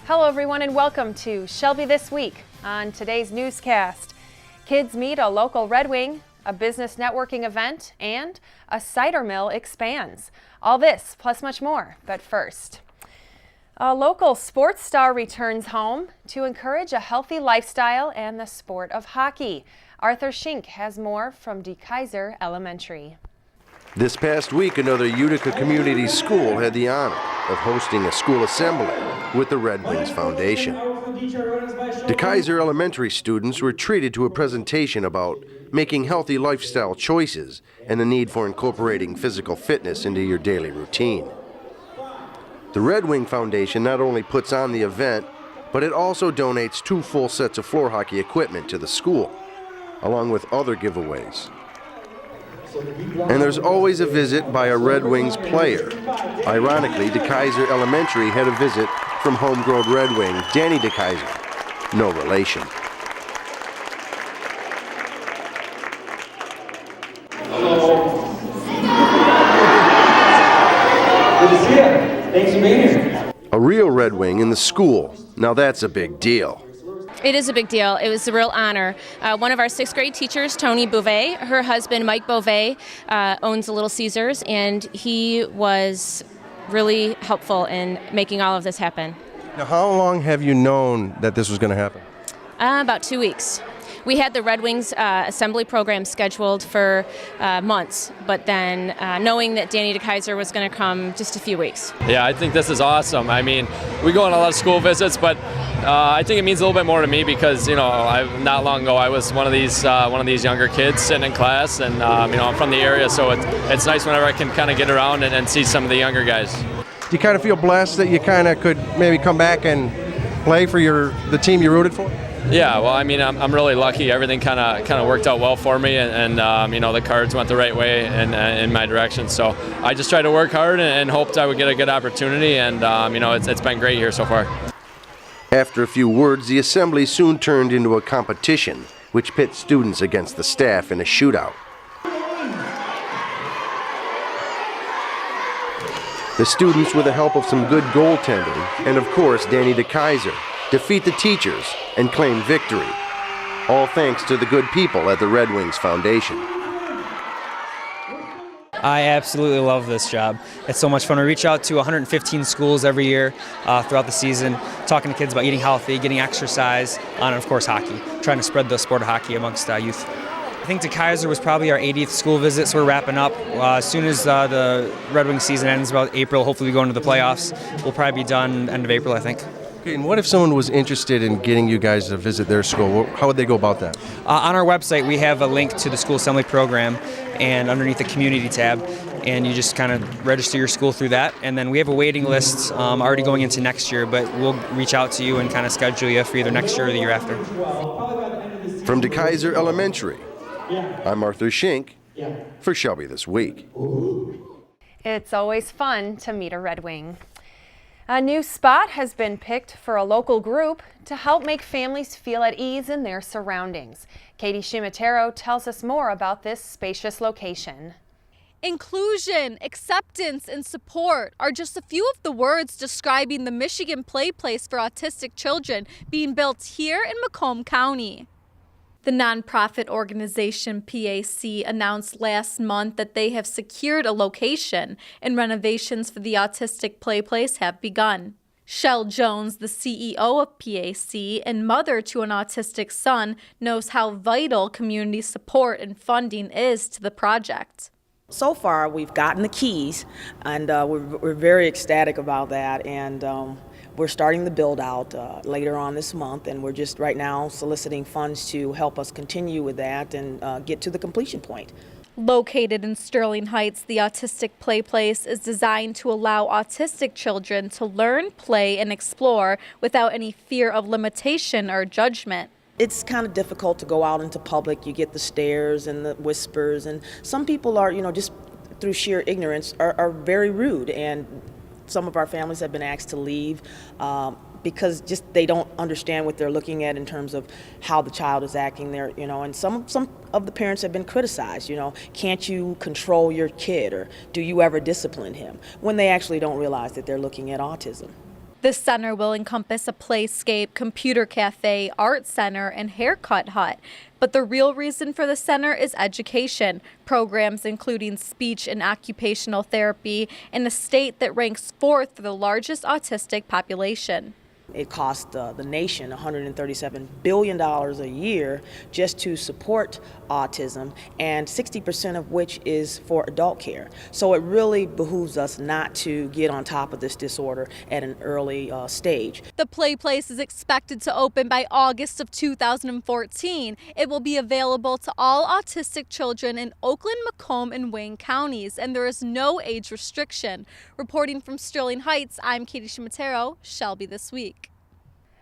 Hello everyone and welcome to Shelby This Week. On today's newscast, kids meet a local Red Wing, a business networking event, and a cider mill expands. All this plus much more, but first. A local sports star returns home to encourage a healthy lifestyle and the sport of hockey. Arthur Schink has more from De Kaiser Elementary. This past week, another Utica community school had the honor of hosting a school assembly with the Red Wings Foundation. De Kaiser Elementary students were treated to a presentation about making healthy lifestyle choices and the need for incorporating physical fitness into your daily routine. The Red Wing Foundation not only puts on the event, but it also donates 2 full sets of floor hockey equipment to the school, along with other giveaways. And there's always a visit by a Red Wings player. Ironically, De Kaiser Elementary had a visit from homegrown Red Wing Danny De Kaiser. No relation. Good to see you. Thanks for being here. A real Red Wing in the school. Now that's a big deal. It is a big deal. It was a real honor. One of our 6th grade teachers, Tony Bouvet, her husband, Mike Bouvet, owns a Little Caesars, and he was really helpful in making all of this happen. Now, how long have you known that this was going to happen? About 2 weeks. We had the Red Wings assembly program scheduled for months, but then knowing that Danny De Kaiser was going to come, just a few weeks. Yeah, I think this is awesome. I mean, we go on a lot of school visits, but I think it means a little bit more to me because, not long ago I was one of these younger kids sitting in class, and I'm from the area, so it's nice whenever I can kind of get around and see some of the younger guys. Do you kind of feel blessed that you kind of could maybe come back and play for the team you rooted for? Yeah, well, I mean, I'm really lucky. Everything kind of worked out well for me, and the cards went the right way and in my direction. So I just tried to work hard and hoped I would get a good opportunity, and it's been great here so far. After a few words, the assembly soon turned into a competition, which pit students against the staff in a shootout. The students, with the help of some good goaltending, and of course Danny De Kaiser, defeat the teachers and claim victory. All thanks to the good people at the Red Wings Foundation. I absolutely love this job. It's so much fun. We reach out to 115 schools every year throughout the season, talking to kids about eating healthy, getting exercise, and of course hockey, trying to spread the sport of hockey amongst youth. I think De Kaiser was probably our 80th school visit, so we're wrapping up. As soon as the Red Wings season ends, about April, hopefully we go into the playoffs. We'll probably be done end of April, I think. Okay, and what if someone was interested in getting you guys to visit their school? How would they go about that? On our website, we have a link to the school assembly program, and underneath the community tab, and you just kind of register your school through that. And then we have a waiting list already going into next year, but we'll reach out to you and kind of schedule you for either next year or the year after. From De Kaiser Elementary, I'm Arthur Schink for Shelby This Week. It's always fun to meet a Red Wing. A new spot has been picked for a local group to help make families feel at ease in their surroundings. Katie Shimatero tells us more about this spacious location. Inclusion, acceptance, and support are just a few of the words describing the Michigan Play Place for autistic children being built here in Macomb County. The nonprofit organization PAC announced last month that they have secured a location and renovations for the Autistic Play Place have begun. Shell Jones, the CEO of PAC and mother to an autistic son, knows how vital community support and funding is to the project. So far, we've gotten the keys, and we're very ecstatic about that, and we're starting the build out later on this month, and we're just right now soliciting funds to help us continue with that and get to the completion point. Located in Sterling Heights, the Autistic Play Place is designed to allow autistic children to learn, play, and explore without any fear of limitation or judgment. It's kind of difficult to go out into public. You get the stares and the whispers, and some people are, just through sheer ignorance, are very rude, and some of our families have been asked to leave because just they don't understand what they're looking at in terms of how the child is acting there, and some of the parents have been criticized, can't you control your kid, or do you ever discipline him, when they actually don't realize that they're looking at autism. This center will encompass a playscape, computer cafe, art center, and haircut hut. But the real reason for the center is education, programs including speech and occupational therapy in a state that ranks 4th for the largest autistic population. It costs the nation $137 billion a year just to support autism, and 60% of which is for adult care. So it really behooves us not to get on top of this disorder at an early stage. The play place is expected to open by August of 2014. It will be available to all autistic children in Oakland, Macomb, and Wayne counties, and there is no age restriction. Reporting from Sterling Heights, I'm Katie Shimatero, Shelby This Week.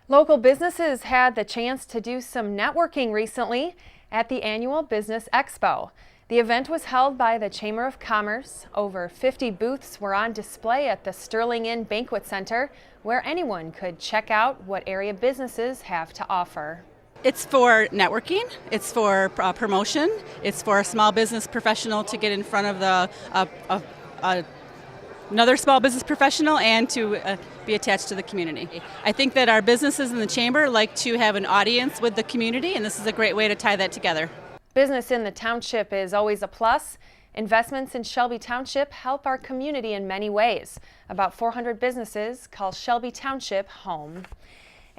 Local businesses had the chance to do some networking recently at the annual Business Expo. The event was held by the Chamber of Commerce. Over 50 booths were on display at the Sterling Inn Banquet Center, where anyone could check out what area businesses have to offer. It's for networking, it's for promotion, it's for a small business professional to get in front of another small business professional and to be attached to the community. I think that our businesses in the chamber like to have an audience with the community, and this is a great way to tie that together. Business in the township is always a plus. Investments in Shelby Township help our community in many ways. About 400 businesses call Shelby Township home.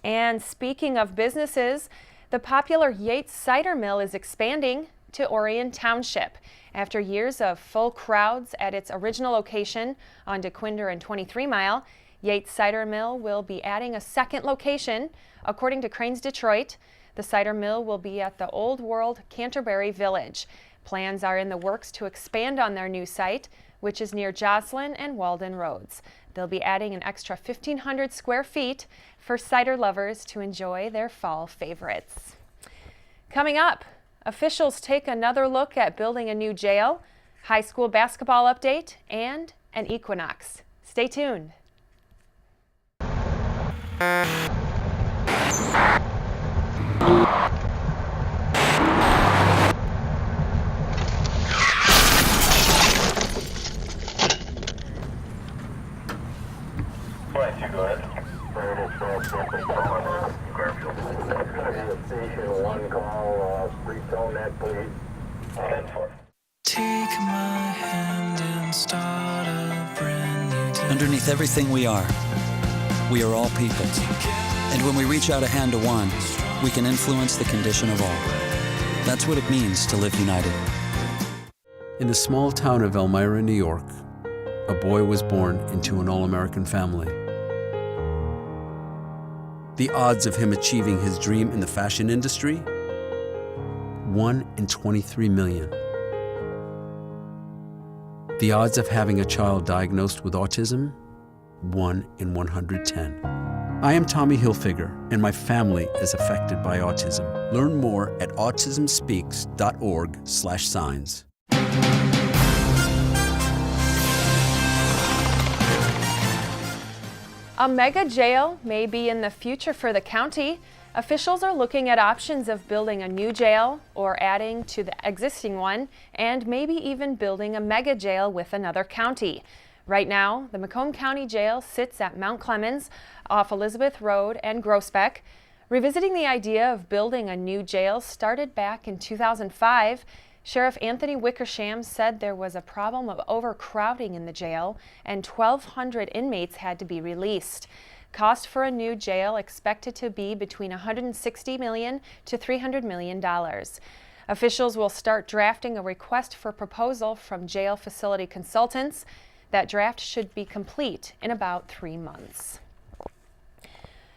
And speaking of businesses, the popular Yates Cider Mill is expanding to Orion Township. After years of full crowds at its original location on DeQuinder and 23 Mile, Yates Cider Mill will be adding a second location. According to Cranes Detroit, the cider mill will be at the Old World Canterbury Village. Plans are in the works to expand on their new site, which is near Joslyn and Walden Roads. They'll be adding an extra 1,500 square feet for cider lovers to enjoy their fall favorites. Coming up, officials take another look at building a new jail, high school basketball update, and an Equinox. Stay tuned. Underneath everything we are all people. And when we reach out a hand to one, we can influence the condition of all. That's what it means to live united. In the small town of Elmira, New York, a boy was born into an all-American family. The odds of him achieving his dream in the fashion industry? 1 in 23 million. The odds of having a child diagnosed with autism? 1 in 110. I am Tommy Hilfiger, and my family is affected by autism. Learn more at autismspeaks.org/signs. A mega jail may be in the future for the county. Officials are looking at options of building a new jail or adding to the existing one, and maybe even building a mega jail with another county. Right now, the Macomb County Jail sits at Mount Clemens off Elizabeth Road and Groesbeck. Revisiting the idea of building a new jail started back in 2005. Sheriff Anthony Wickersham said there was a problem of overcrowding in the jail and 1,200 inmates had to be released. Cost for a new jail expected to be between $160 million to $300 million. Officials will start drafting a request for proposal from jail facility consultants. That draft should be complete in about 3 months.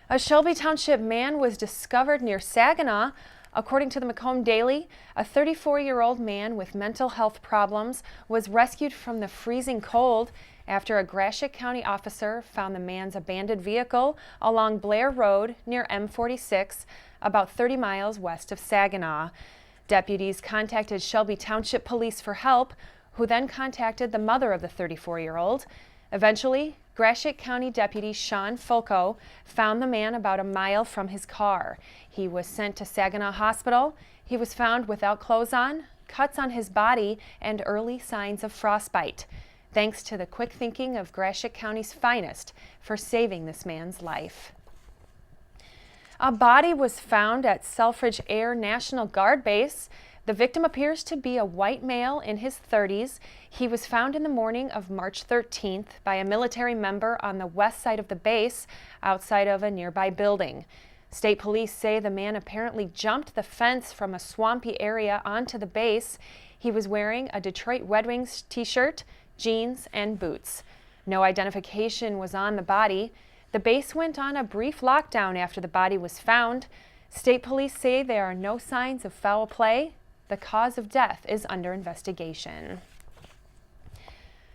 A Shelby Township man was discovered near Saginaw. According to the Macomb Daily, a 34-year-old man with mental health problems was rescued from the freezing cold after a Gratiot County officer found the man's abandoned vehicle along Blair Road near M46, about 30 miles west of Saginaw. Deputies contacted Shelby Township Police for help, who then contacted the mother of the 34-year-old. Eventually, Gratiot County Deputy Sean Fulco found the man about a mile from his car. He was sent to Saginaw Hospital. He was found without clothes on, cuts on his body, and early signs of frostbite. thanks to the quick thinking of Gratiot County's finest for saving this man's life. A body was found at Selfridge Air National Guard Base. The victim appears to be a white male in his 30s. He was found in the morning of March 13th by a military member on the west side of the base, outside of a nearby building. State police say the man apparently jumped the fence from a swampy area onto the base. He was wearing a Detroit Red Wings t-shirt, jeans, and boots. No identification was on the body. The base went on a brief lockdown after the body was found. State police say there are no signs of foul play. The cause of death is under investigation.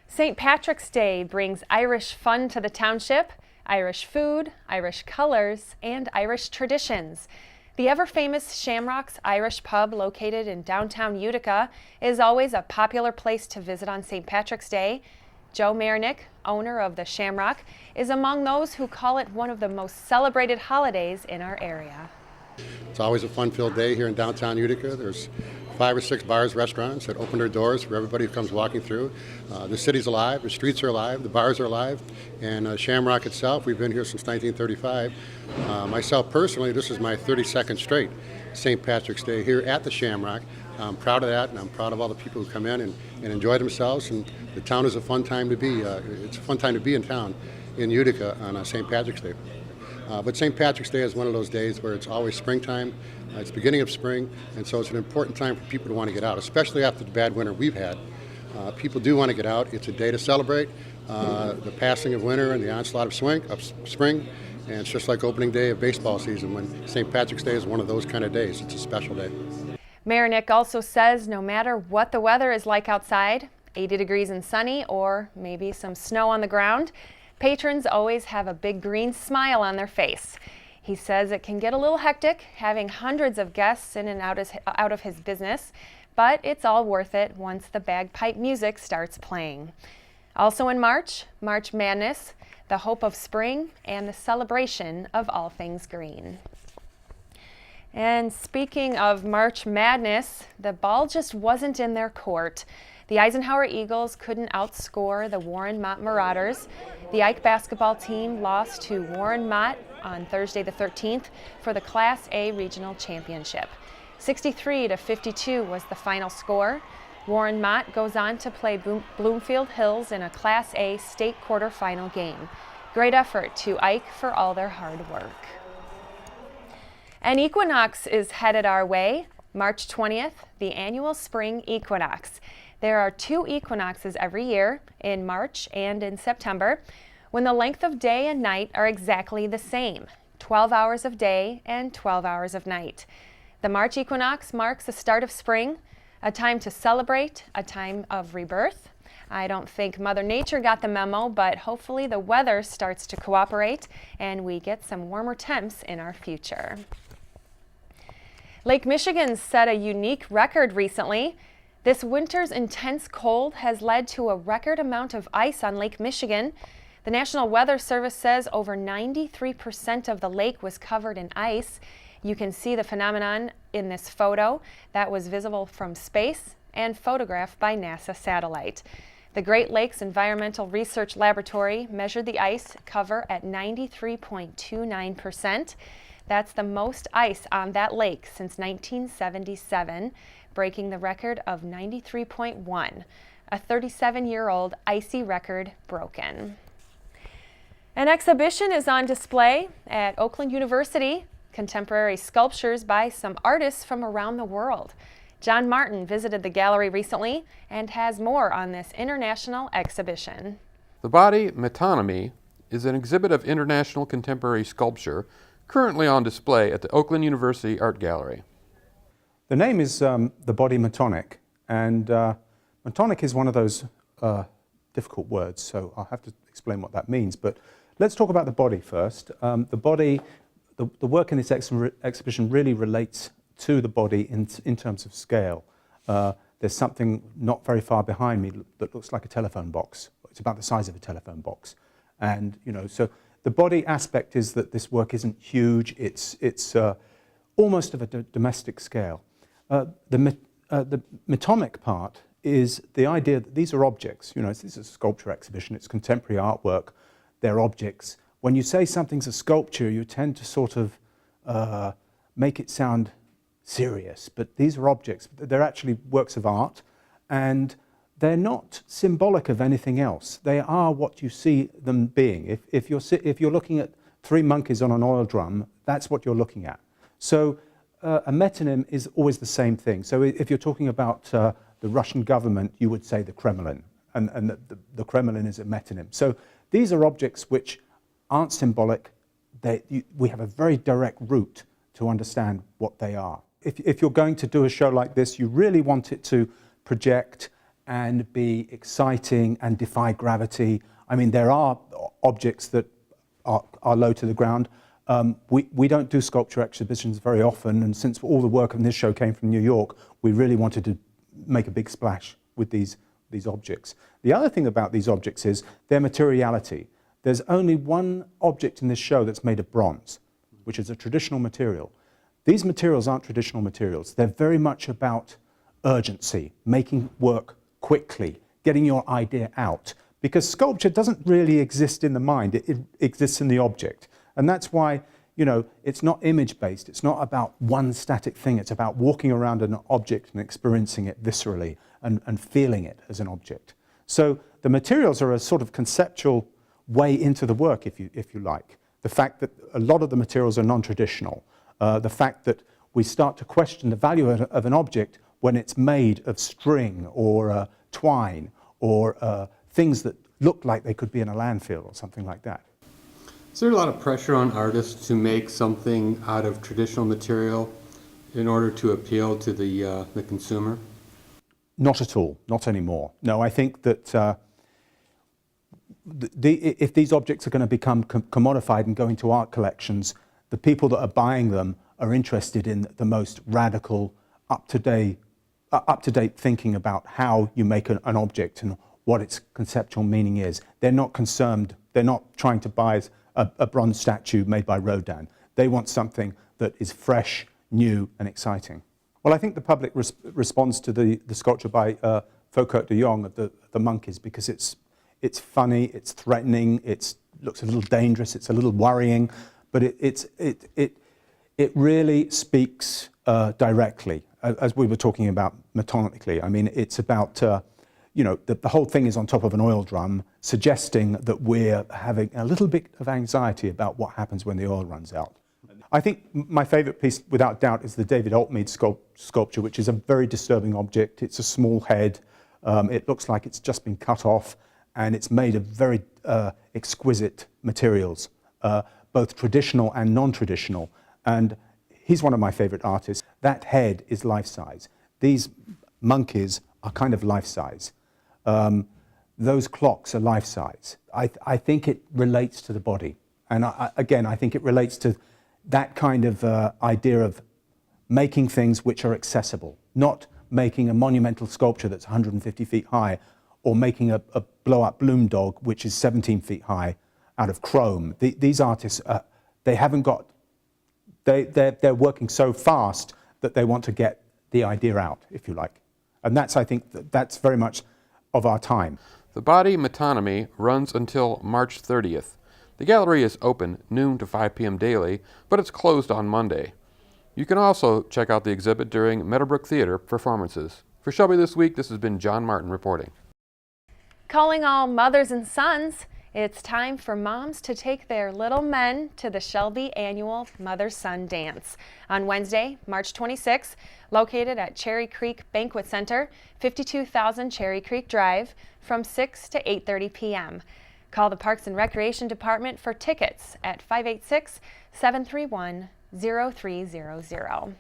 St. Patrick's Day brings Irish fun to the township, Irish food, Irish colors, and Irish traditions. The ever-famous Shamrock's Irish Pub, located in downtown Utica, is always a popular place to visit on St. Patrick's Day. Joe Marinick, owner of the Shamrock, is among those who call it one of the most celebrated holidays in our area. It's always a fun-filled day here in downtown Utica. There's 5 or 6 bars, restaurants that open their doors for everybody who comes walking through. The city's alive, the streets are alive, the bars are alive, and Shamrock itself, we've been here since 1935. Myself personally, this is my 32nd straight St. Patrick's Day here at the Shamrock. I'm proud of that, and I'm proud of all the people who come in and enjoy themselves, and the town is a fun time to be. It's a fun time to be in town in Utica on St. Patrick's Day. But St. Patrick's Day is one of those days where it's always springtime. It's the beginning of spring, and so it's an important time for people to want to get out, especially after the bad winter we've had. People do want to get out. It's a day to celebrate the passing of winter and the onslaught of spring, and it's just like opening day of baseball season when St. Patrick's Day is one of those kind of days. It's a special day. Marinick also says no matter what the weather is like outside, 80 degrees and sunny, or maybe some snow on the ground, patrons always have a big green smile on their face. He says it can get a little hectic having hundreds of guests in and out of his business, but it's all worth it once the bagpipe music starts playing. Also in March, March Madness, the hope of spring and the celebration of all things green. And speaking of March Madness, the ball just wasn't in their court. The Eisenhower Eagles couldn't outscore the Warren Mott Marauders. The Ike basketball team lost to Warren Mott on Thursday the 13th for the Class A Regional Championship. 63-52 was the final score. Warren Mott goes on to play Bloomfield Hills in a Class A state quarterfinal game. Great effort to Ike for all their hard work. An equinox is headed our way. March 20th, the annual spring equinox. There are 2 equinoxes every year, in March and in September, when the length of day and night are exactly the same, 12 hours of day and 12 hours of night. The March equinox marks the start of spring, a time to celebrate, a time of rebirth. I don't think Mother Nature got the memo, but hopefully the weather starts to cooperate and we get some warmer temps in our future. Lake Michigan set a unique record recently. This winter's intense cold has led to a record amount of ice on Lake Michigan. The National Weather Service says over 93% of the lake was covered in ice. You can see the phenomenon in this photo that was visible from space and photographed by NASA satellite. The Great Lakes Environmental Research Laboratory measured the ice cover at 93.29%. That's the most ice on that lake since 1977, breaking the record of 93.1, a 37-year-old icy record broken. An exhibition is on display at Oakland University, contemporary sculptures by some artists from around the world. John Martin visited the gallery recently and has more on this international exhibition. The Body Metonomy is an exhibit of international contemporary sculpture currently on display at the Oakland University Art Gallery. The name is the Body Metonic, and metonic is one of those difficult words, so I'll have to explain what that means. But let's talk about the body first. The body, the work in this exhibition really relates to the body in terms of scale. There's something not very far behind me that looks like a telephone box. It's about the size of a telephone box, and so the body aspect is that this work isn't huge. It's almost of a domestic scale. The metomic part is the idea that these are objects. You know, this is a sculpture exhibition, it's contemporary artwork, they're objects. When you say something's a sculpture, you tend to sort of make it sound serious, but these are objects. They're actually works of art, and they're not symbolic of anything else. They are what you see them being. If you're looking at 3 monkeys on an oil drum, that's what you're looking at. So a metonym is always the same thing. So if you're talking about the Russian government, you would say the Kremlin, and the Kremlin is a metonym. So these are objects which aren't symbolic. We have a very direct route to understand what they are. If you're going to do a show like this, you really want it to project and be exciting and defy gravity. I mean, there are objects that are low to the ground. We don't do sculpture exhibitions very often, and since all the work on this show came from New York, we really wanted to make a big splash with these objects. The other thing about these objects is their materiality. There's only one object in this show that's made of bronze, which is a traditional material. These materials aren't traditional materials. They're very much about urgency, making work quickly, getting your idea out. Because sculpture doesn't really exist in the mind, it exists in the object. And that's why, you know, it's not image-based, it's not about one static thing, it's about walking around an object and experiencing it viscerally and feeling it as an object. So the materials are a sort of conceptual way into the work, if you like. The fact that a lot of the materials are non-traditional, the fact that we start to question the value of an object when it's made of string or twine or things that look like they could be in a landfill or something like that. Is there a lot of pressure on artists to make something out of traditional material in order to appeal to the consumer? Not at all, not anymore. No, I think that if these objects are going to become commodified and go into art collections, the people that are buying them are interested in the most radical, up-to-date thinking about how you make an object and what its conceptual meaning is. They're not concerned, they're not trying to buy a bronze statue made by Rodin. They want something that is fresh, new, and exciting. Well, I think the public responds to the sculpture by Foucault de Jong of the monkeys because it's funny, it's threatening, it looks a little dangerous, it's a little worrying, but it really speaks directly, as we were talking about metonically. I mean, it's about, you know, the whole thing is on top of an oil drum, suggesting that we're having a little bit of anxiety about what happens when the oil runs out. I think my favorite piece, without doubt, is the David Altmead sculpture, which is a very disturbing object. It's a small head. It looks like it's just been cut off, and it's made of very exquisite materials, both traditional and non-traditional. And he's one of my favorite artists. That head is life-size. These monkeys are kind of life-size. Those clocks are life-size. I think it relates to the body. And again, I think it relates to that kind of idea of making things which are accessible, not making a monumental sculpture that's 150 feet high or making a blow-up bloom dog which is 17 feet high out of chrome. These artists, they haven't got, they're working so fast that they want to get the idea out, if you like. And that's, I think, that's very much of our time. The Body Metonomy runs until March 30th. The gallery is open noon to 5 p.m. daily, but it's closed on Monday. You can also check out the exhibit during Meadowbrook Theater performances. For Shelby This Week, this has been John Martin reporting. Calling all mothers and sons, it's time for moms to take their little men to the Shelby annual MotherSon Dance on Wednesday, March 26th, located at Cherry Creek Banquet Center, 52,000 Cherry Creek Drive, from 6 to 8:30 p.m. Call the Parks and Recreation Department for tickets at 586-731-0300.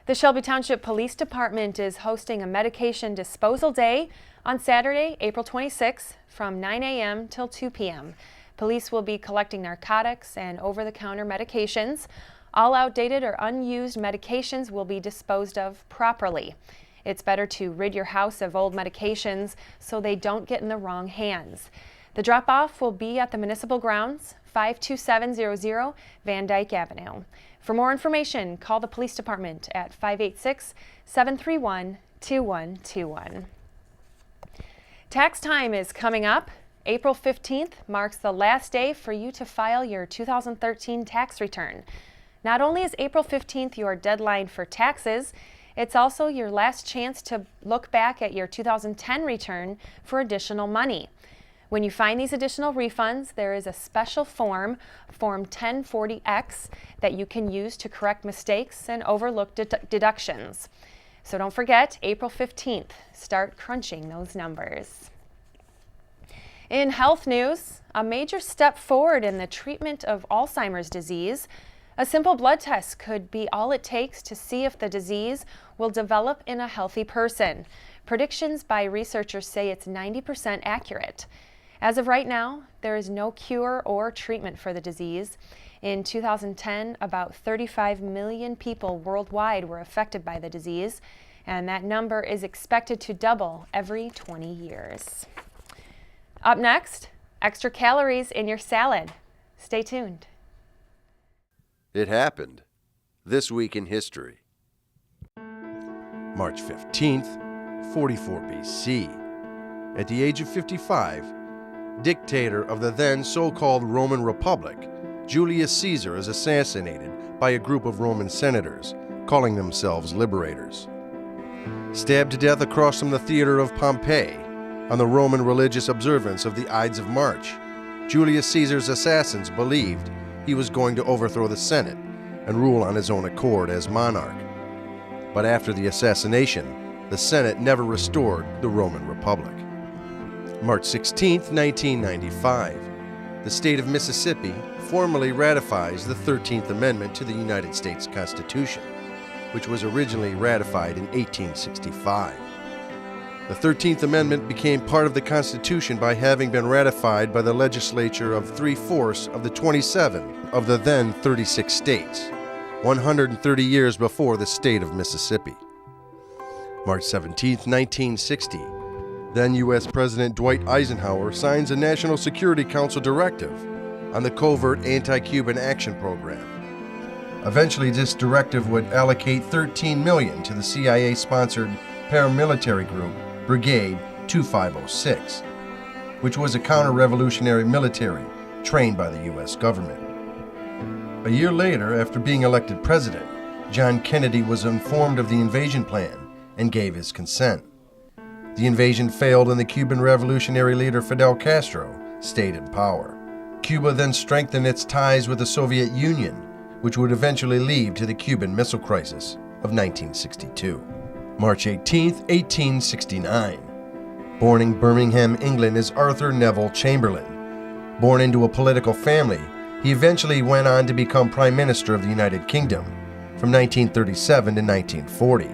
The Shelby Township Police Department is hosting a medication disposal day on Saturday, April 26th from 9 a.m. till 2 p.m. Police will be collecting narcotics and over-the-counter medications. All outdated or unused medications will be disposed of properly. It's better to rid your house of old medications so they don't get in the wrong hands. The drop-off will be at the Municipal Grounds, 52700 Van Dyke Avenue. For more information, call the Police Department at 586-731-2121. Tax time is coming up. April 15th marks the last day for you to file your 2013 tax return. Not only is April 15th your deadline for taxes, it's also your last chance to look back at your 2010 return for additional money. When you find these additional refunds, there is a special form, Form 1040X, that you can use to correct mistakes and overlook deductions. So don't forget, April 15th, start crunching those numbers. In health news, a major step forward in the treatment of Alzheimer's disease. A simple blood test could be all it takes to see if the disease will develop in a healthy person. Predictions by researchers say it's 90% accurate. As of right now, there is no cure or treatment for the disease. In 2010, about 35 million people worldwide were affected by the disease, and that number is expected to double every 20 years. Up next, extra calories in your salad. Stay tuned. It happened this week in history. March 15th, 44 BC. At the age of 55, dictator of the then so-called Roman Republic, Julius Caesar is assassinated by a group of Roman senators, calling themselves liberators. Stabbed to death across from the theater of Pompeii, on the Roman religious observance of the Ides of March, Julius Caesar's assassins believed he was going to overthrow the Senate and rule on his own accord as monarch. But after the assassination, the Senate never restored the Roman Republic. March 16, 1995, the state of Mississippi formally ratifies the 13th Amendment to the United States Constitution, which was originally ratified in 1865. The 13th Amendment became part of the Constitution by having been ratified by the legislature of 3/4 of the 27 of the then 36 states, 130 years before the state of Mississippi. March 17, 1960, then U.S. President Dwight Eisenhower signs a National Security Council directive on the Covert Anti-Cuban Action Program. Eventually, this directive would allocate $13 million to the CIA-sponsored paramilitary group Brigade 2506, which was a counter-revolutionary military trained by the U.S. government. A year later, after being elected president, John Kennedy was informed of the invasion plan and gave his consent. The invasion failed and the Cuban revolutionary leader Fidel Castro stayed in power. Cuba then strengthened its ties with the Soviet Union, which would eventually lead to the Cuban Missile Crisis of 1962. March 18, 1869. Born in Birmingham, England, is Arthur Neville Chamberlain. Born into a political family, he eventually went on to become Prime Minister of the United Kingdom from 1937 to 1940.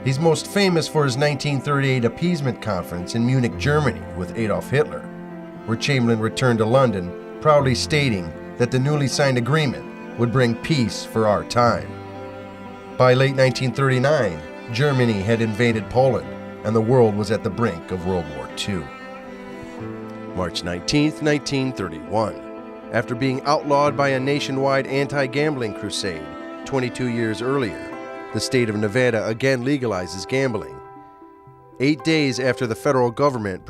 He's most famous for his 1938 appeasement conference in Munich, Germany, with Adolf Hitler, where Chamberlain returned to London, proudly stating that the newly signed agreement would bring peace for our time. By late 1939, Germany had invaded Poland, and the world was at the brink of World War II. March 19, 1931. After being outlawed by a nationwide anti-gambling crusade 22 years earlier, the state of Nevada again legalizes gambling. 8 days after the federal government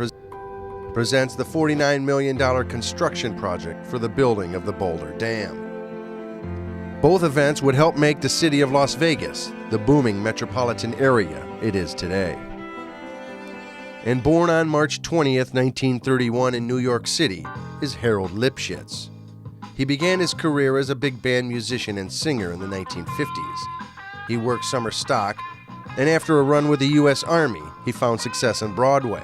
presents the $49 million construction project for the building of the Boulder Dam. Both events would help make the city of Las Vegas the booming metropolitan area it is today. And born on March 20th, 1931 in New York City is Harold Lipschitz. He began his career as a big band musician and singer in the 1950s. He worked summer stock, and after a run with the U.S. Army, he found success on Broadway.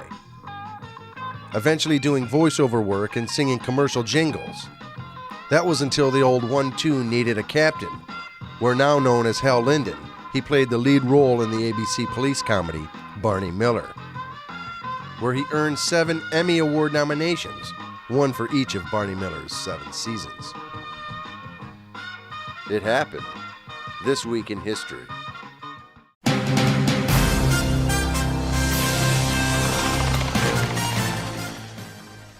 Eventually doing voiceover work and singing commercial jingles. That was until the old 1-2 needed a captain, where now known as Hal Linden, he played the lead role in the ABC police comedy Barney Miller, where he earned 7 Emmy Award nominations, one for each of Barney Miller's 7 seasons. It happened this week in history.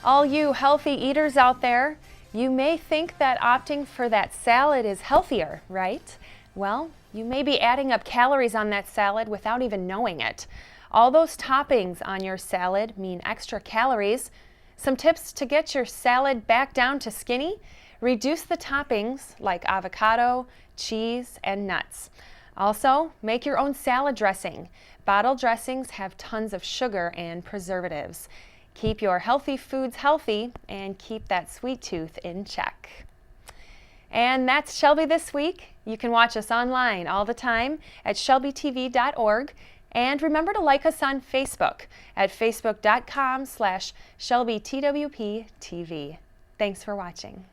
All you healthy eaters out there, you may think that opting for that salad is healthier, right? Well, you may be adding up calories on that salad without even knowing it. All those toppings on your salad mean extra calories. Some tips to get your salad back down to skinny: reduce the toppings like avocado, cheese, and nuts. Also, make your own salad dressing. Bottle dressings have tons of sugar and preservatives. Keep your healthy foods healthy and keep that sweet tooth in check. And that's Shelby This Week. You can watch us online all the time at shelbytv.org. And remember to like us on Facebook at facebook.com/ShelbyTWPTV. Thanks for watching.